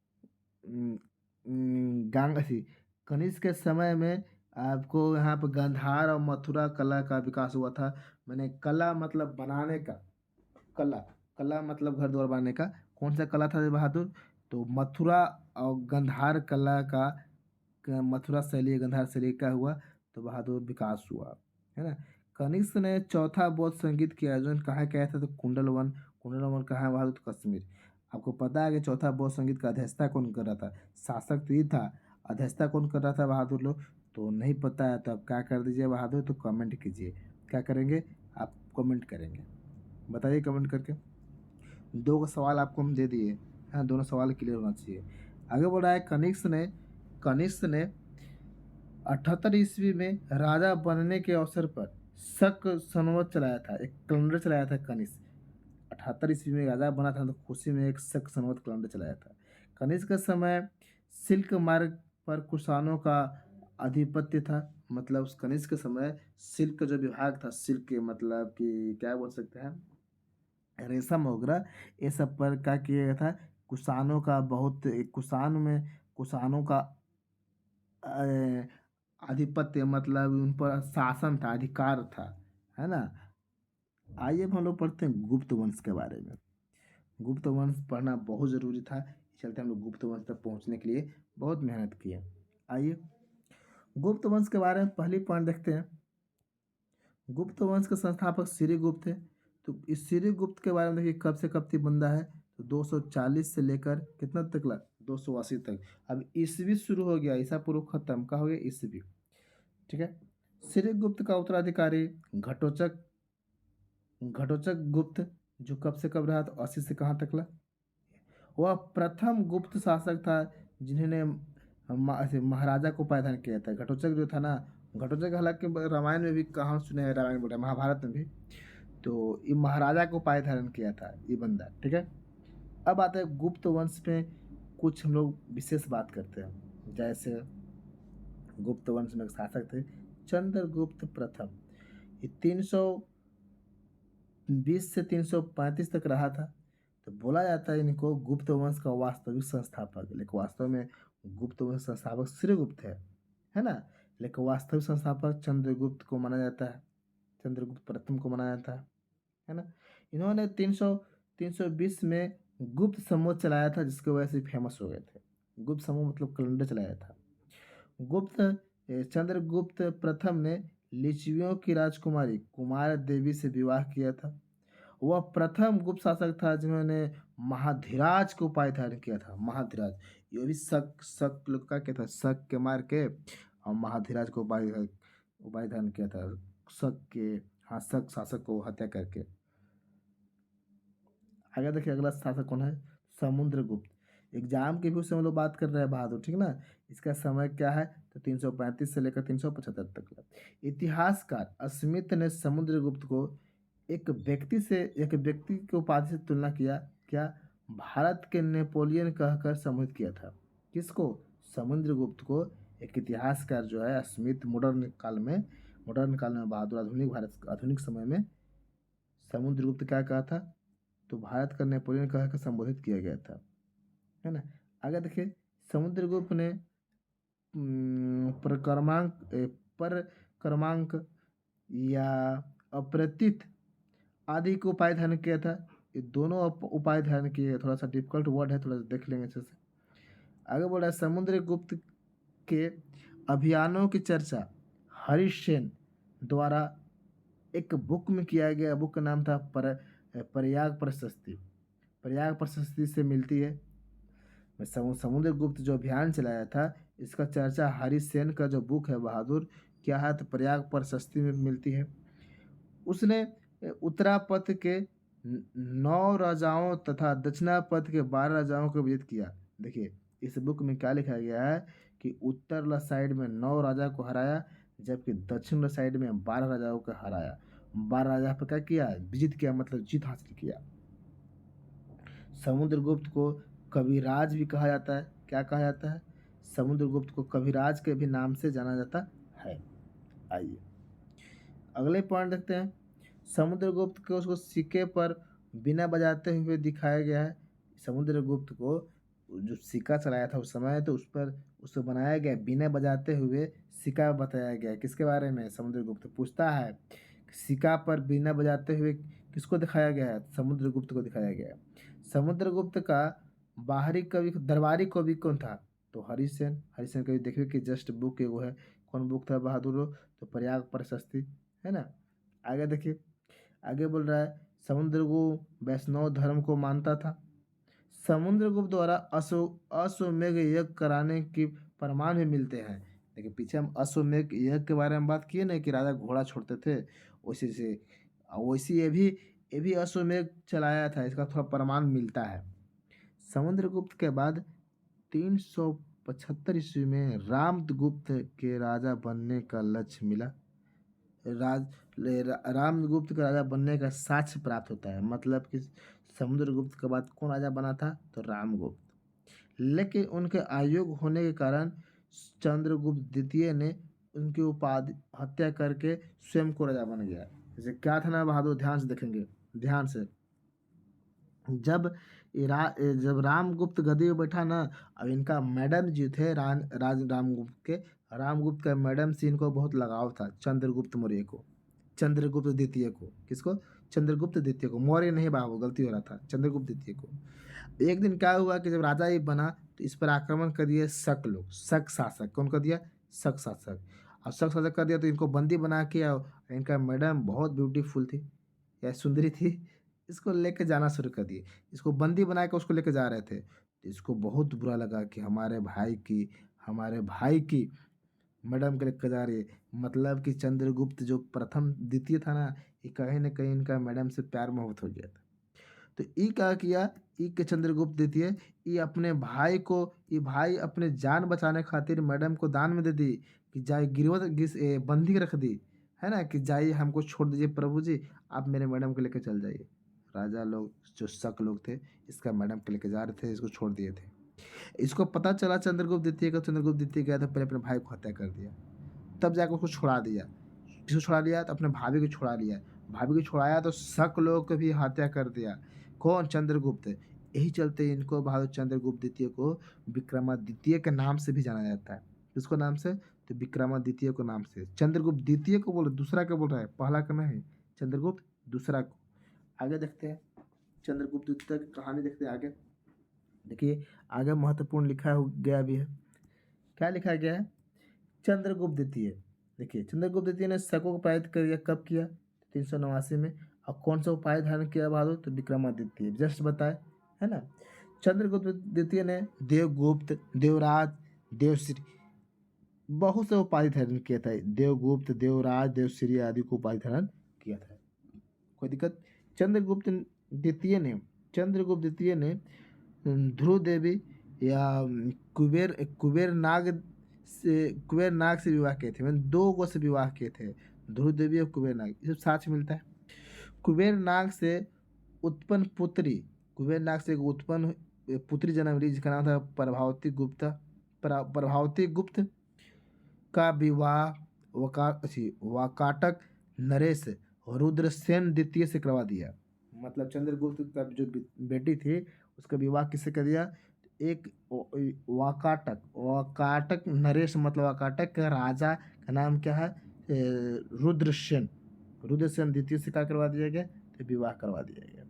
उम, गांग थी। कनिष्क के समय में आपको यहाँ पर गांधार और मथुरा कला का विकास हुआ था। मैंने कला मतलब बनाने का, कला, कला मतलब घर द्वार बनाने का। कौन सा कला था बहादुर? तो मथुरा और गांधार कला का मथुरा शैली, गांधार शैली क्या हुआ, तो बहादुर विकास हुआ, है ना। कनिष्क ने चौथा बौद्ध संगीत की आयोजन कहाँ किया था, तो कुंडल वन। कुंडल वन कहाँ है बहादुर, तो कश्मीर। आपको पता है कि चौथा बौद्ध संगीत का अध्यक्षता कौन कर रहा था, शासक तो ये था, अध्यक्षता कौन कर रहा था बहादुर लोग, तो नहीं पता है तो आप क्या कर दीजिए बहादुर, तो कमेंट कीजिए, क्या करेंगे आप, कमेंट करेंगे, बताइए कमेंट करके। दो का सवाल आपको हम दे दिए, हाँ दोनों सवाल क्लियर होना चाहिए। आगे बढ़ रहा है, कनिष्क ने 78 ईस्वी में राजा बनने के अवसर पर शक संवत चलाया था, एक कैलेंडर चलाया था कनिष्क। 78 ईस्वी में राजा बना था तो खुशी में एक शक संवत कैलेंडर चलाया था। कनिष्क का समय सिल्क मार्ग पर कुषाणों का आधिपत्य था, मतलब उस कनिष्क के समय सिल्क का जो विभाग था, सिल्क के मतलब कि क्या बोल सकते हैं, रेशम वगैरह, ये सब पर क्या किया गया था, कुषाणों का बहुत, कुषाणों का अ, आधिपत्य, मतलब उन पर शासन था, अधिकार था, है ना। आइए अब हम लोग पढ़ते हैं गुप्त वंश के बारे में। गुप्त वंश पढ़ना बहुत ज़रूरी था, इस चलते हम लोग गुप्त वंश तक पहुंचने के लिए बहुत मेहनत की है। आइए गुप्त वंश के बारे में पहली पॉइंट देखते हैं। गुप्त वंश के संस्थापक श्रीगुप्त थे। तो इस श्रीगुप्त के बारे में देखिए कब से कब तक बंदा है, तो 240 से लेकर कितना तक ला, 280 तक। अब ईसवी शुरू हो गया, ईसा पूर्व खत्म, का हो गया ईसवी, ठीक है। श्रीगुप्त का उत्तराधिकारी घटोचक, घटोचक गुप्त, जो कब से कब रहा, तो 80 से कहाँ तक ला। वह प्रथम गुप्त शासक था जिन्होंने ऐसे महाराजा को पायदान किया था। घटोचक जो था ना, घटोचक हालांकि रामायण में भी कहाँ सुने हैं, रामायण बोला महाभारत में भी, तो ये महाराजा को पाय धारण किया था ये बंदा, ठीक है। अब आता है गुप्त वंश में कुछ हम लोग विशेष बात करते हैं, जैसे गुप्त वंश में एक शासक थे चंद्रगुप्त प्रथम। ये 320 से 335 तक रहा था। तो बोला जाता है इनको गुप्त वंश का वास्तविक संस्थापक, लेकिन वास्तव में गुप्त वंश संस्थापक श्रीगुप्त है ना। लेकिन वास्तविक संस्थापक चंद्रगुप्त को माना जाता है, चंद्रगुप्त प्रथम को माना जाता है ना। इन्होंने 320 में गुप्त समूह चलाया था, जिसकी वजह से फेमस हो गए थे। गुप्त समूह मतलब कैलेंडर चलाया था। गुप्त चंद्रगुप्त प्रथम ने लिच्छवियों की राजकुमारी कुमार देवी से विवाह किया था। वह प्रथम गुप्त शासक था जिन्होंने महाधिराज को उपाधि धारण किया था। महाधिराज, ये भी शक शक लोग का क्या था, शक के मार के और महाधिराज को उपाधि धारण किया था, शक के, हाँ शक शासक को हत्या करके। आगे देखिए अगला शासक कौन है, समुद्रगुप्त। एग्जाम के भी उससे हम लोग बात कर रहे हैं बहादुर, ठीक ना। इसका समय क्या है, तो 335 से लेकर 375 तक का। इतिहासकार स्मिथ ने समुद्रगुप्त को एक व्यक्ति के उपाधि से तुलना किया, क्या, भारत के नेपोलियन कहकर संबोधित किया था। किसको, समुद्रगुप्त को एक इतिहासकार जो है स्मिथ, मॉडर्न काल में बहादुर, आधुनिक समय में समुद्रगुप्त क्या कहा था, तो भारत का नेपोलियन कह कर संबोधित किया गया था, है ना। आगे देखिए समुद्रगुप्त ने पर क्रमांक या अप्रतिथ आदि को उपाय धारण किया था। ये दोनों उपाय धारण किए, थोड़ा सा डिफिकल्ट वर्ड है, थोड़ा सा देख लेंगे अच्छे से। आगे बोला समुद्रगुप्त के अभियानों की चर्चा हरिसेन द्वारा एक बुक में किया गया। बुक का नाम था प्रयाग प्रशस्ति, प्रयाग प्रशस्ति से मिलती है। समुद्रगुप्त जो अभियान चलाया था, इसका चर्चा हरिसेन का जो बुक है बहादुर, क्या है, तो प्रयाग प्रशस्ति में मिलती है। उसने उत्तरापथ के 9 राजाओं तथा दक्षिणापथ के 12 राजाओं को विजित किया। देखिए इस बुक में क्या लिखा गया है कि उत्तर वाला साइड में 9 राजा को हराया, जबकि दक्षिण वाला साइड में 12 राजाओं को हराया। 12 राजा पर क्या किया, विजित किया, मतलब जीत हासिल किया। समुद्रगुप्त को कविराज भी कहा जाता है। क्या कहा जाता है, समुद्रगुप्त को कविराज के भी नाम से जाना जाता है। आइए अगले पॉइंट देखते हैं। समुद्रगुप्त को उसको सिक्के पर बिना बजाते हुए दिखाया गया है। समुद्रगुप्त को जो सिक्का चलाया था उस समय, तो उस पर उसको बनाया गया बिना बजाते हुए सिक्का बताया गया। किसके बारे में, समुद्रगुप्त पूछता है सिक्का पर बिना बजाते हुए किसको दिखाया गया है, समुद्रगुप्त को दिखाया गया है। समुद्रगुप्त का बाहरी कवि, दरबारी कवि कौन था, तो हरिसेन, हरिसेन कभी देखिए कि जस्ट बुक एगो है, कौन बुक था बहादुर? तो प्रयाग प्रशस्ति, है ना। आगे देखिए, आगे बोल रहा है समुद्रगुप्त वैष्णव धर्म को मानता था। समुद्रगुप्त द्वारा अश्वमेध यज्ञ कराने की प्रमाण भी मिलते हैं। देखिए पीछे हम अश्वमेध यज्ञ के बारे में बात किए ना कि राजा घोड़ा छोड़ते थे, उसी से वैसे ये भी अश्वमेध चलाया था, इसका थोड़ा प्रमाण मिलता है। समुद्रगुप्त के बाद 375 ईस्वी में रामगुप्त के राजा बनने का लक्ष्य मिला। राज रामगुप्त का राजा बनने का साक्ष्य प्राप्त होता है, मतलब कि समुद्रगुप्त के बाद कौन राजा बना था? तो रामगुप्त। लेकिन उनके अयोग्य होने के कारण चंद्रगुप्त द्वितीय ने उनकी उपाधि हत्या करके स्वयं को राजा बन गया। जैसे क्या था ना बहादुर, ध्यान से देखेंगे, ध्यान से। जब रामगुप्त गद्दी पे बैठा ना, अब इनका मैडम जो थे रामगुप्त के, रामगुप्त का मैडम से इनको बहुत लगाव था, चंद्रगुप्त मौर्य को, चंद्रगुप्त द्वितीय को। किसको? चंद्रगुप्त द्वितीय को, मौर्य नहीं बाबू, गलती हो रहा था, चंद्रगुप्त द्वितीय को। एक दिन क्या हुआ कि जब राजा ये बना तो इस पर आक्रमण कर दिए शक लोग, शक शासक। कौन कर दिया? शक शासक। और शक शासक कर दिया तो इनको बंदी बना के, और इनका मैडम बहुत ब्यूटीफुल थी या सुंदरी थी, इसको लेके जाना शुरू कर दिए। इसको बंदी बना के उसको लेके जा रहे थे, तो इसको बहुत बुरा लगा कि हमारे भाई की मैडम के लेके जा रही है। मतलब कि चंद्रगुप्त जो प्रथम द्वितीय था ना, ये कहीं ना कहीं इनका मैडम से प्यार मोहब्बत हो गया था। तो ई क्या किया, ई के चंद्रगुप्त द्वितीय, ये अपने भाई को, ये भाई अपने जान बचाने खातिर मैडम को दान में दे दी कि जाए गिरवत बंदी रख दी, है ना, कि जाइए हमको छोड़ दीजिए प्रभु जी, आप मेरे मैडम को लेकर चल जाइए। राजा लोग जो शक लोग थे, इसका मैडम को लेकर जा रहे थे, इसको छोड़ दिए थे। इसको पता चला चंद्रगुप्त द्वितीय का, चंद्रगुप्त द्वितीय गया तो पहले अपने भाई को हत्या कर दिया, तब जाकर उसको छुड़ा दिया। किसको छुड़ा लिया? तो अपने भाभी को छुड़ा लिया। भाभी को छुड़ाया तो शक लोग को भी हत्या कर दिया। कौन? चंद्रगुप्त। यही चलते इनको बहादुर चंद्रगुप्त द्वितीय को विक्रमादित्य के नाम से भी जाना जाता है। किसको नाम से? तो विक्रमादित्य को नाम से। चंद्रगुप्त द्वितीय को बोल, दूसरा का बोल रहा है, पहला का नहीं, चंद्रगुप्त दूसरा को। आगे देखते हैं चंद्रगुप्त द्वितीय की कहानी, देखते हैं आगे। देखिए आगे महत्वपूर्ण लिखा गया भी है। क्या लिखा गया है? चंद्रगुप्त द्वितीय। देखिए चंद्रगुप्त द्वितीय ने शकों को पराजित कर दिया, कब किया? 389 में। और कौन सा उपाय धारण किया बहादुर? तो विक्रमादित्य, जस्ट बताए, है ना। चंद्रगुप्त द्वितीय ने देवगुप्त, देवराज, देवश्री, बहुत से उपाधि धारण किया था। देवगुप्त, देवराज, देवश्री आदि को उपाधि धारण किया था। कोई दिक्कत? चंद्रगुप्त द्वितीय ने ध्रुव देवी या कुबेर नाग से विवाह किए थे। मैंने दो गो से विवाह किए थे, ध्रुव देवी और कुबेर नाग, ये सब साथ में मिलता है। कुबेर नाग से उत्पन्न पुत्री, कुबेर नाग से एक उत्पन्न पुत्री जन्म ली, जिसका नाम था प्रभावती गुप्त का विवाह वाकाटक नरेश रुद्रसेन द्वितीय से करवा दिया। मतलब चंद्रगुप्त का जो बेटी थी, उसका विवाह किससे कर दिया? एक वाकाटक नरेश, मतलब वाकाटक का राजा का नाम क्या है? रुद्रसेन, रुद्रसेन द्वितीय से क्या करवा दिया गया? तो विवाह करवा दिया गया।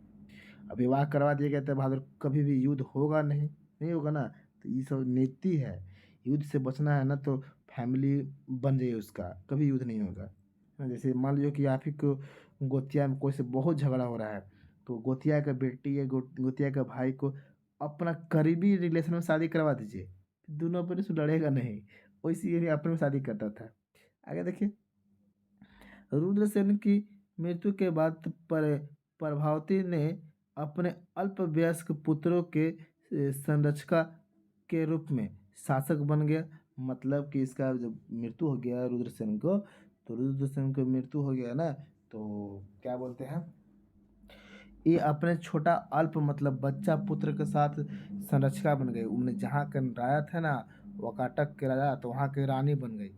अब विवाह करवा दिया गया तो बहादुर कभी भी युद्ध होगा नहीं, नहीं होगा ना। तो ये सब नीति है, युद्ध से बचना है ना, तो फैमिली बन जाइए उसका, कभी युद्ध नहीं होगा। ना, जैसे मान लीजिए कि आप ही को गोतिया में कोई से बहुत झगड़ा हो रहा है, तो गोतिया का बेटी या गोतिया का भाई को अपना करीबी रिलेशन में शादी करवा दीजिए, दोनों पर से लड़ेगा नहीं। वैसे ये अपने में शादी करता था। आगे देखिए, रुद्रसेन की मृत्यु के बाद प्रभावती ने अपने अल्पवयस्क पुत्रों के संरक्षका के रूप में शासक बन गया। मतलब कि इसका जब मृत्यु हो गया रुद्रसेन को, तो रुद्रसेन को मृत्यु हो गया ना, तो क्या बोलते हैं, ये अपने छोटा अल्प मतलब बच्चा पुत्र के साथ संरक्षका बन गई। उन्हें जहाँ का राजा था ना, वाकाटक के राजा, तो वहाँ की रानी बन गई,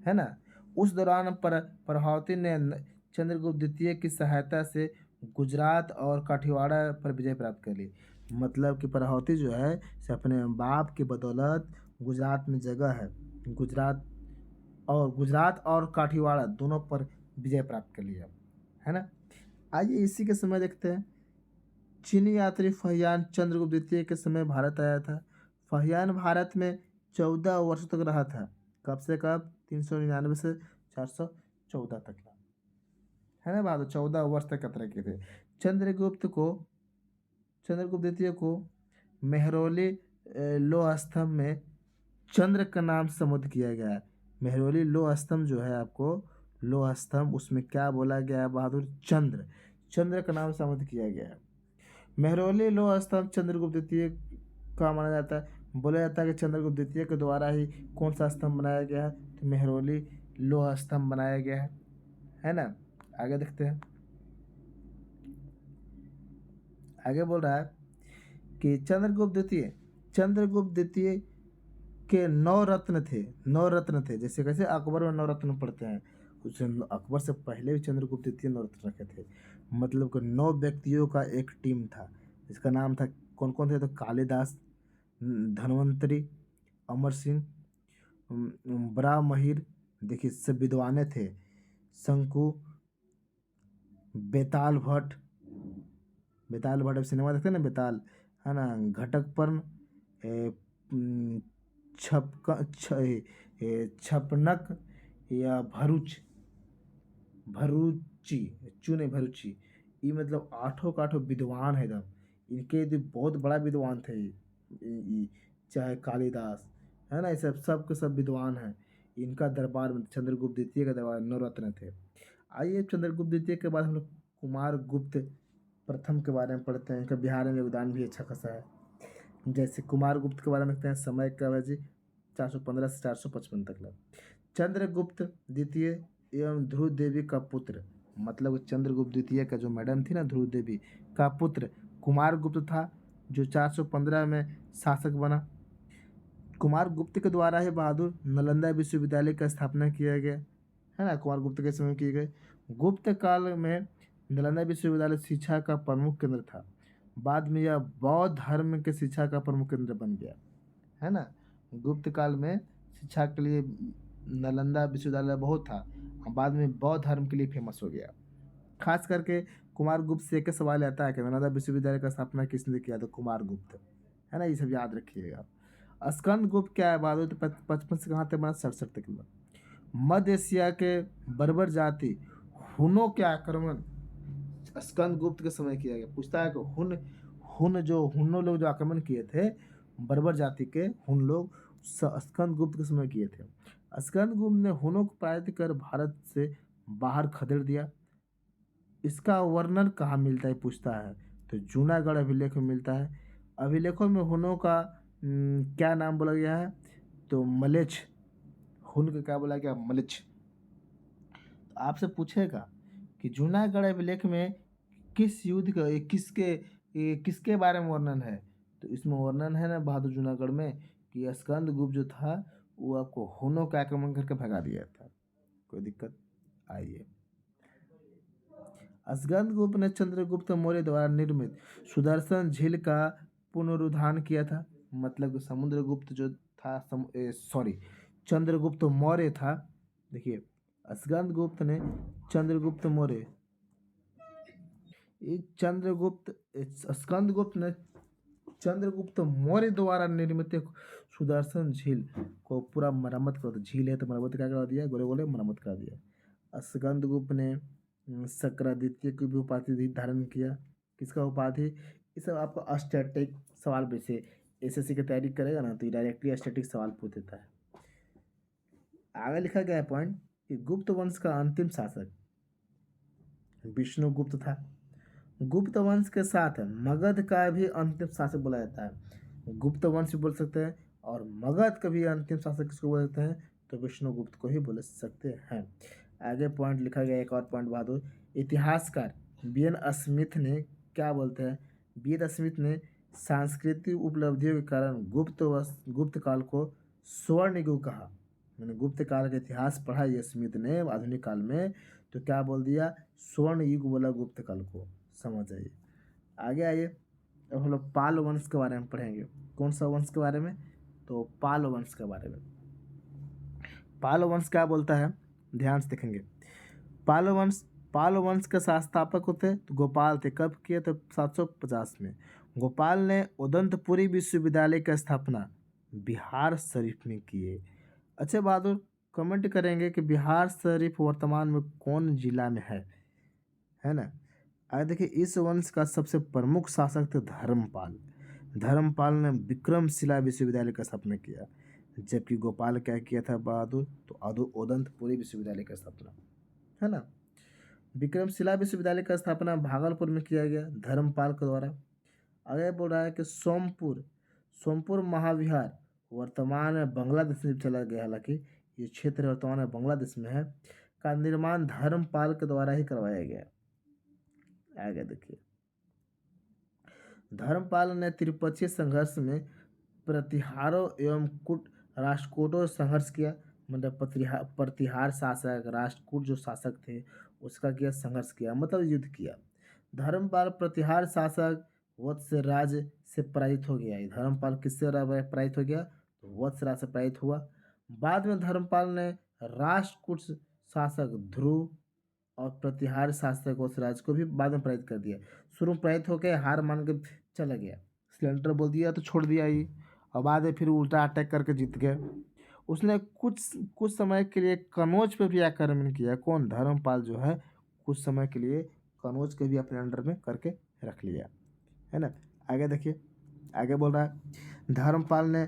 है ना। उस दौरान प्रभावती ने चंद्रगुप्त द्वितीय की सहायता से गुजरात और काठियावाड़ पर विजय प्राप्त कर ली। मतलब कि प्रभावती जो है से अपने बाप की बदौलत गुजरात में जगह है, गुजरात और काठियावाड़ दोनों पर विजय प्राप्त कर लिया, है ना। आइए इसी के समय देखते हैं। चीनी यात्री फहियान चंद्रगुप्त द्वितीय के समय भारत आया था। फहियान भारत में 14 वर्ष तक रहा था। कब से कब? 399 से 414 तक का, है ना बात? 14 वर्ष तक यात्रा किए थे। चंद्रगुप्त को चंद्रगुप्त द्वितीय को मेहरौली लोह स्तंभ में चंद्र का नाम संबोधित किया गया है। मेहरौली लोह स्तंभ जो है आपको, लोह स्तंभ, उसमें क्या बोला गया है बहादुर? चंद्र। चंद्र का नाम संबोधित किया गया है। मेहरौली लोह स्तंभ चंद्रगुप्त द्वितीय का माना जाता है। बोला जाता है कि चंद्रगुप्त द्वितीय के द्वारा ही कौन सा स्तंभ बनाया गया है? तो मेहरौली लोह स्तंभ बनाया गया है ना? आगे देखते हैं। आगे बोल रहा है कि चंद्रगुप्त द्वितीय के 9 रत्न थे। 9 रत्न थे, जैसे कैसे अकबर में 9 रत्न पढ़ते हैं, उस अकबर से पहले भी चंद्रगुप्त द्वितीय 9 रत्न रखे थे। मतलब कि 9 व्यक्तियों का एक टीम था, जिसका नाम था, कौन कौन थे? तो कालिदास, धन्वंतरी, अमर सिंह, बरामहिर, देखिए सब विद्वाने थे। शंकु, बेताल भट्ट, अब सिनेमा देखते हैं ना, बेताल, है ना? घटकपर्ण, छपनक या भरूची, चूने भरूची, ये मतलब आठों का आठों विद्वान है एकदम। इनके तो बहुत बड़ा विद्वान थे चाहे कालिदास, है ना, ये सब के सब विद्वान हैं। इनका दरबार में चंद्रगुप्त द्वितीय का दरबार 9 रत्न थे। आइए चंद्रगुप्त द्वितीय के बाद हम लोग कुमार गुप्त प्रथम के बारे में पढ़ते हैं। इनका बिहार में योगदान भी अच्छा खासा है। जैसे कुमार गुप्त के बारे में देखते हैं। समय का अवधि 415 से 455 तक लगा। चंद्रगुप्त द्वितीय एवं ध्रुव देवी का पुत्र, मतलब चंद्रगुप्त द्वितीय का जो मैडम थी ना, ध्रुव देवी का पुत्र कुमार गुप्त था, जो 415 में शासक बना। कुमार गुप्त के द्वारा ही बहादुर नालंदा विश्वविद्यालय का स्थापना किया गया, है ना? कुमार गुप्त के समय किए गए। गुप्त काल में नालंदा विश्वविद्यालय शिक्षा का प्रमुख केंद्र था। बाद में यह बौद्ध धर्म के शिक्षा का प्रमुख केंद्र बन गया, है ना? गुप्त काल में शिक्षा के लिए नालंदा विश्वविद्यालय बहुत था, बाद में बौद्ध धर्म के लिए फेमस हो गया। खास करके कुमार गुप्त से एक सवाल आता है कि नालंदा विश्वविद्यालय का स्थापना किसने किया? तो कुमार गुप्त, है ना? ये सब याद रखिएगा। स्कंद गुप्त क्या है बहादुर? तो 55 से कहाँ तक बना? 67 तक बना। मध्य एशिया के बर्बर जाति हुनों के आक्रमण स्कंद गुप्त के समय किया गया। पूछता है कि हुनों लोग जो आक्रमण किए थे बर्बर जाति के, हुन लोग स्कंद गुप्त के समय किए थे। स्कंद गुप्त ने हुनों को पराजित कर भारत से बाहर खदेड़ दिया। इसका वर्णन कहाँ मिलता है? पूछता है। तो जूनागढ़ अभिलेख में मिलता है। अभिलेखों में हुनों का क्या नाम बोला गया है? तो मलेच्छ। हुन का क्या बोला गया? मलेच्छ। तो आपसे पूछेगा कि जूनागढ़ अभिलेख में किस युद्ध का किसके बारे में वर्णन है? तो इसमें वर्णन है ना बहादुर जूनागढ़ में कि स्कंद गुप्त जो था वो आपको हुनों का आक्रमण करके भगा दिया था। कोई दिक्कत? आइए। स्कंद गुप्त ने चंद्रगुप्त मौर्य द्वारा निर्मित सुदर्शन झील का पुनरुद्धार किया था। मतलब समुद्रगुप्त जो था, चंद्रगुप्त मौर्य था। देखिए स्कंद गुप्त ने चंद्रगुप्त मौर्य स्कंदगुप्त ने चंद्रगुप्त मौर्य द्वारा निर्मित सुदर्शन झील को पूरा मरम्मत कर दिया। झील है तो मरम्मत क्या करा दिया? गोले गोले मरम्मत करा दिया। स्कंदगुप्त ने शक्रादित्य की भी उपाधि धारण किया। किसका उपाधि? ये सब आपको स्टैटिक सवाल में से एसएससी की तैयारी करेगा ना तो डायरेक्टली स्टैटिक सवाल पूछ देता है। आगे लिखा गया है पॉइंट कि गुप्त वंश का अंतिम शासक विष्णुगुप्त था। गुप्त वंश के साथ मगध का भी अंतिम शासक बोला जाता है। गुप्त वंश भी बोल सकते हैं और मगध का भी अंतिम शासक किसको बोल सकते हैं? तो विष्णुगुप्त को ही बोल सकते हैं। आगे पॉइंट लिखा गया, एक और पॉइंट बहादुर। इतिहासकार बीएन स्मिथ ने क्या बोलते हैं? बीएन स्मिथ ने सांस्कृतिक उपलब्धियों के कारण गुप्त काल को स्वर्ण युग कहा। मैंने गुप्त काल का इतिहास पढ़ा ये स्मिथ ने आधुनिक काल में, तो क्या बोल दिया? स्वर्ण युग बोला गुप्त काल को। समझ आइए। आगे आइए, अब हम लोग पाल वंश के बारे में पढ़ेंगे। कौन सा वंश के बारे में? तो पाल वंश के बारे में। पाल वंश क्या बोलता है? ध्यान से देखेंगे। पाल वंश के संस्थापक होते तो गोपाल थे। कब किए? तो 750 में। गोपाल ने उदंतपुरी विश्वविद्यालय की स्थापना बिहार शरीफ में किए। अच्छा बहादुर, कमेंट करेंगे कि बिहार शरीफ वर्तमान में कौन जिला में है ना। आगे देखिए, इस वंश का सबसे प्रमुख शासक थे धर्मपाल। धर्मपाल ने विक्रमशिला विश्वविद्यालय का स्थापना किया, जबकि गोपाल क्या किया था बहादुर, तो उदंतपुरी विश्वविद्यालय का स्थापना, है ना। विक्रमशिला विश्वविद्यालय का स्थापना भागलपुर में किया गया धर्मपाल के द्वारा। आगे बोल रहा है कि सोमपुर सोमपुर महाविहार वर्तमान में बांग्लादेश में चला गया, हालांकि ये क्षेत्र वर्तमान में बांग्लादेश में है, का निर्माण धर्मपाल के द्वारा ही करवाया गया। आगे देखिए, धर्मपाल ने त्रिपक्षीय संघर्ष में प्रतिहारों एवं राष्ट्रकूटों से संघर्ष किया। मतलब प्रतिहार शासक, राष्ट्रकूट जो शासक थे उसका किया संघर्ष किया, मतलब युद्ध किया। धर्मपाल प्रतिहार शासक वत्सराज से पराजित हो गया। धर्मपाल किससे पराजित हो गया, तो वत्सराज से पराजित हुआ। बाद में धर्मपाल ने राष्ट्रकूट शासक ध्रुव और प्रतिहार शासक वत्सराज को भी बाद में पराजित कर दिया। शुरू में पराजित होकर हार मान के चला गया, सिलेंडर बोल दिया तो छोड़ दिया ही, और बाद में फिर उल्टा अटैक करके जीत गया। उसने कुछ कुछ समय के लिए कनौज पे भी आक्रमण किया। कौन, धर्मपाल जो है कुछ समय के लिए कनौज के भी अपने अंडर में करके रख लिया, है ना। आगे देखिए, आगे बोल रहा है धर्मपाल ने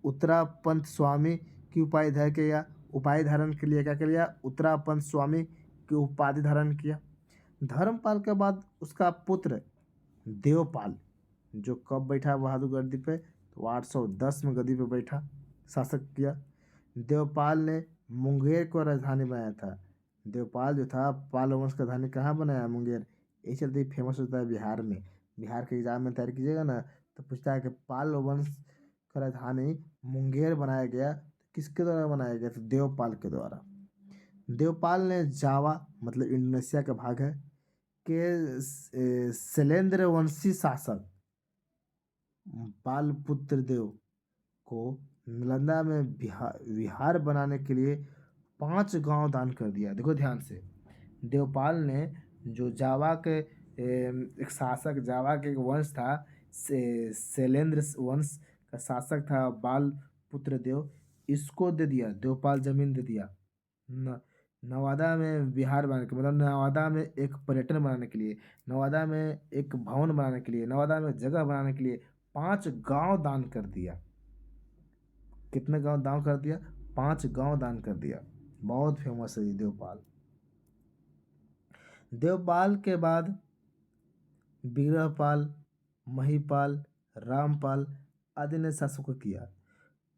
उत्तरापंत स्वामी की उपाधि धारण के लिए क्या किया, उत्तरापंत स्वामी की उपाधि धारण किया। धर्मपाल के बाद उसका पुत्र देवपाल, जो कब बैठा बहादुर गद्दी पे, तो 810 में गद्दी पे बैठा, शासक किया। देवपाल ने मुंगेर को राजधानी बनाया था। देवपाल जो था पाल वंश का राजधानी कहाँ बनाया, मुंगेर। यही चलते फेमस होता है बिहार में। बिहार के एग्जाम में तैयारी कीजिएगा ना तो पूछता है कि पाल वंश का राजधानी मुंगेर बनाया गया, किसके द्वारा बनाया गया, तो देवपाल के द्वारा। देवपाल ने जावा, मतलब इंडोनेशिया का भाग है, के शैलेंद्र वंशी शासक पालपुत्र देव को नालंदा में विहार बनाने के लिए 5 गांव दान कर दिया। देखो ध्यान से, देवपाल ने जो जावा के एक शासक, जावा के एक वंश था, शैलेंद्र वंश का शासक था पालपुत्र देव, इसको दे दिया, देवपाल जमीन दे दिया नवादा में बिहार बनाने के, मतलब नवादा में एक पर्यटन बनाने के लिए, नवादा में एक भवन बनाने के लिए, नवादा में जगह बनाने के लिए 5 गांव दान कर दिया। कितने गांव दान कर दिया, 5 गांव दान कर दिया। बहुत फेमस है ये देवपाल। देवपाल के बाद बीरहपाल, महिपाल, रामपाल आदि ने शासकों किया।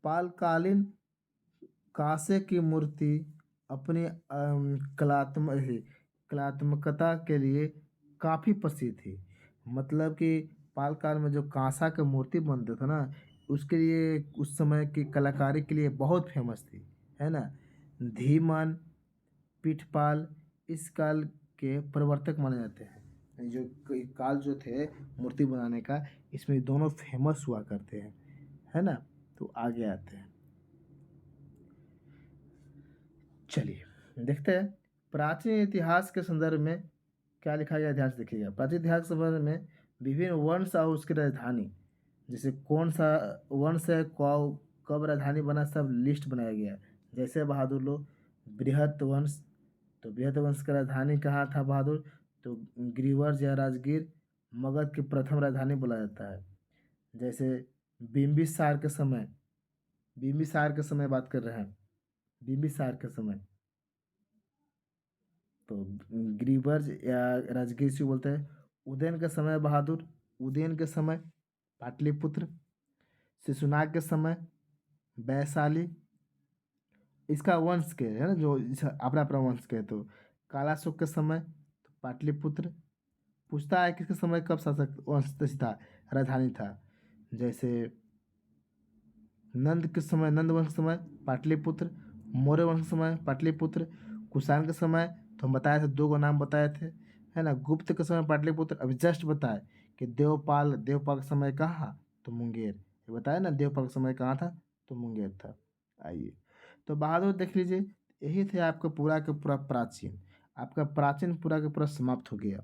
पालकालीन कांसे की मूर्ति अपनी कलात्मकता के लिए काफ़ी प्रसिद्ध थी। मतलब कि पाल काल में जो कांसा की मूर्ति बनते थे ना, उसके लिए उस समय की कलाकारी के लिए बहुत फेमस थी, है ना। धीमान, पीठपाल इस काल के प्रवर्तक माने जाते हैं। जो काल जो थे मूर्ति बनाने का, इसमें दोनों फेमस हुआ करते हैं, है ना। तो आगे आते हैं, चलिए देखते हैं प्राचीन इतिहास के संदर्भ में क्या लिखा गया। इतिहास देखिएगा, प्राचीन इतिहास के संदर्भ में विभिन्न वंश और उसकी राजधानी, जैसे कौन सा वंश है, कब राजधानी बना, सब लिस्ट बनाया गया। जैसे बहादुर लोग बृहत वंश, तो बृहत वंश का राजधानी कहाँ था बहादुर, तो गिरिवर्ज या राजगीर मगध की प्रथम राजधानी बोला जाता है। जैसे बिंबिसार के समय, बिंबिसार के समय बात कर रहे हैं, बिंबिसार के समय, तो गिरिवर्ज या राजगीर से बोलते हैं। उदयन के समय बहादुर, उदयन के समय पाटलिपुत्र, शिशुनाग के समय वैशाली, इसका वंश के है ना, जो अपना अपना वंश के, तो कालाशोक के समय तो पाटलिपुत्र। पूछता है किसके समय कब शासक वंश था, राजधानी था। जैसे नंद के समय, नंद वंश के समय पाटलिपुत्र, मौर्य वंश के समय पाटलिपुत्र, कुषाण के समय तो हम बताए थे, 2 गो नाम बताए थे, है ना। गुप्त के समय पाटलिपुत्र, अभी जस्ट बताए कि देवपाल, देवपाल का समय कहाँ, तो मुंगेर, ये बताया ना, देवपाल का समय कहाँ था, तो मुंगेर था। आइए, तो बहादुर देख लीजिए, यही थे आपका पूरा का पूरा प्राचीन, आपका प्राचीन पूरा का पूरा समाप्त हो गया।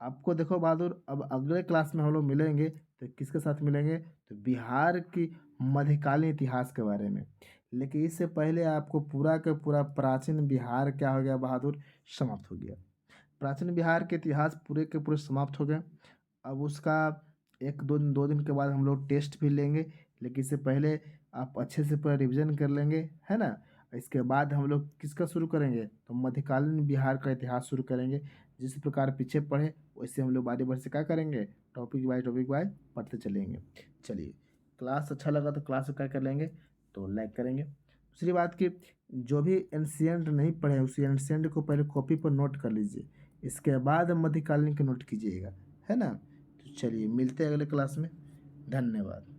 आपको देखो बहादुर, अब अगले क्लास में हम लोग मिलेंगे तो किसके साथ मिलेंगे? तो बिहार की मध्यकालीन इतिहास के बारे में। लेकिन इससे पहले आपको पूरा का पूरा प्राचीन बिहार क्या हो गया बहादुर? समाप्त हो गया। प्राचीन बिहार के इतिहास पूरे के पूरे समाप्त हो गए। अब उसका एक दो दिन के बाद हम लोग टेस्ट भी लेंगे, लेकिन इससे पहले आप अच्छे से पूरा रिवीजन कर लेंगे, है ना? इसके बाद हम लोग किसका शुरू करेंगे? तो मध्यकालीन बिहार का इतिहास शुरू करेंगे। जिस प्रकार पीछे पढ़े वैसे हम लोग बारी से क्या करेंगे? टॉपिक वाइज पढ़ते चलेंगे। चलिए, क्लास अच्छा लगा तो क्लास को क्या कर लेंगे? तो लाइक करेंगे। दूसरी बात कि जो भी एंशिएंट नहीं पढ़े उसी एंशिएंट को पहले कॉपी पर नोट कर लीजिए, इसके बाद मध्यकालीन के नोट कीजिएगा, है ना? तो चलिए मिलते हैं अगले क्लास में। धन्यवाद।